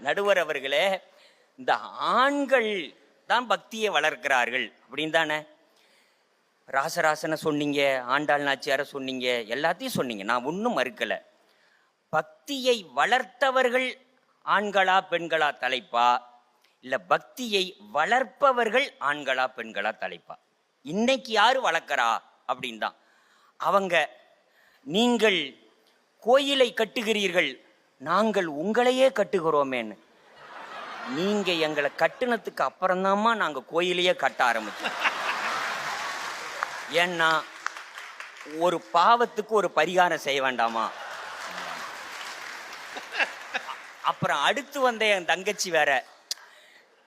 நடுவர் அவர்களே, இந்த ஆண்கள் தான் பக்தியை வளர்க்கிறார்கள் அப்படின்னு தானே? ராசராசனை சொன்னீங்க, ஆண்டாள் நாச்சியாரை சொன்னீங்க, எல்லாத்தையும் சொன்னீங்க, நான் ஒன்றும் மறுக்கல. பக்தியை வளர்த்தவர்கள் ஆண்களா பெண்களா தலைப்பா, இல்ல பக்தியை வளர்ப்பவர்கள் ஆண்களா பெண்களா தலைப்பா? இன்னைக்கு யாரு வளர்க்கிறா அப்படின்னு தான். அவங்க நீங்கள் கோயிலை கட்டுகிறீர்கள், நாங்கள் உங்களையே கட்டுகிறோமேன்னு. நீங்க எங்களை கட்டுனதுக்கு அப்புறம்தாம்மா நாங்க கோயிலையே கட்ட ஆரம்பிச்சோம். ஏன்னா ஒரு பாவத்துக்கு ஒரு பரிகாரம் செய்ய வேண்டாமா? அப்புறம் அடுத்து வந்த என் தங்கச்சி வேற,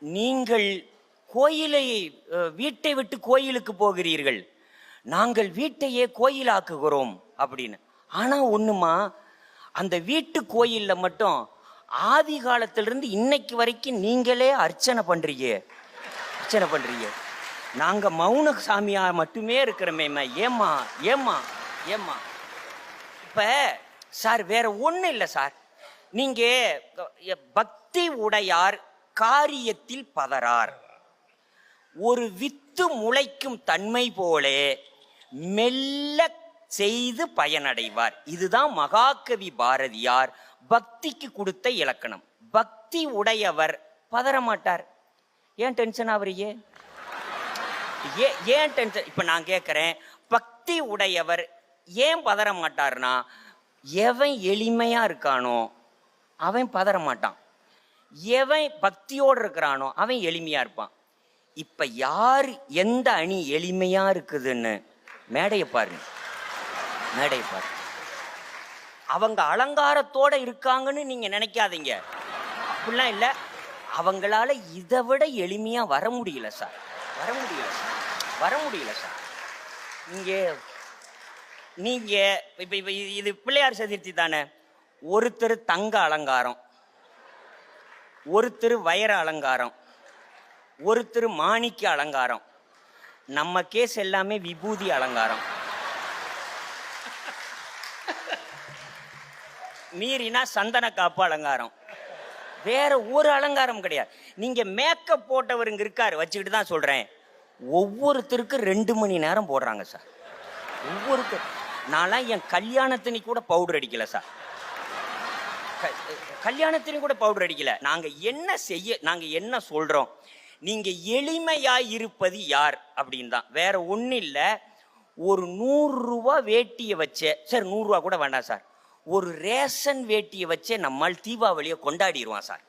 நீங்கள் கோயிலை வீட்டை விட்டு கோயிலுக்கு போகிறீர்கள், நாங்கள் வீட்டையே கோயிலாக்குகிறோம் அப்படின்னு. ஆனா ஒண்ணுமா, அந்த வீட்டு கோயில்ல மட்டும் ஆதி காலத்திலிருந்து இன்னைக்கு வரைக்கும் நீங்களே அர்ச்சனை பண்றீங்க. நாங்க மௌன சாமியா மட்டுமே இருக்கிறோமே. ஏமா ஏமா ஏமா? இப்ப சார் வேற ஒண்ணு இல்லை சார், நீங்க பக்தி உடையார் காரியத்தில் பதறார். ஒரு வித்து முளைக்கும் தன்மை போலே மெல்ல செய்து பயனடைவார். இதுதான் மகாகவி பாரதியார் பக்திக்கு கொடுத்த இலக்கணம். பக்தி உடையவர் பதற மாட்டார். ஏன் டென்ஷன் ஆவறீங்க? ஏன் டென்ஷன்? இப்ப நான் கேட்கிறேன், பக்தி உடையவர் ஏன் பதற மாட்டார்னா, எவன் எளிமையா இருக்கானோ அவன் பதற மாட்டான், எவன் பக்தியோடு இருக்கிறானோ அவன் எளிமையா இருப்பான். இப்ப யார் எந்த அணி எளிமையா இருக்குதுன்னு மேடையை பாருங்க. அவங்க அலங்காரத்தோட இருக்காங்கன்னு நீங்க நினைக்காதீங்க, அப்படிலாம் இல்லை. அவங்களால இதை விட எளிமையா வர முடியல சார். நீங்க இப்ப இது பிள்ளையார் சதுர்த்தி தானே, ஒருத்தர் தங்க அலங்காரம், ஒருத்தர் வைர அலங்காரம், ஒருத்தர் மாணிக்க அலங்காரம். நம்ம கேஸ் எல்லாமே விபூதி அலங்காரம். மீறினா சந்தன காப்பு அலங்காரம். வேற ஒரு அலங்காரம் கிடையாது. நீங்க மேக்கப் போட்டவருங்க இருக்காரு வச்சுக்கிட்டு தான் சொல்றேன், ஒவ்வொருத்தருக்கு 2 மணி நேரம் போடுறாங்க சார். ஒவ்வொருத்தர், நான்லாம் என் கல்யாணத்தினு கூட பவுடர் அடிக்கல சார். நாங்க என்ன சொல்றோம், நீங்க எளிமையாய் இருப்பது யார் அப்படின்னு தான், வேற ஒண்ணு இல்லை. ஒரு 100 ரூபா வேட்டியை வச்சே, சார் 100 ரூபா கூட வேண்டாம் சார், ஒரு ரேஷன் வேட்டியை வச்சே நம்மால் தீபாவளியை கொண்டாடிடுவான் சார்.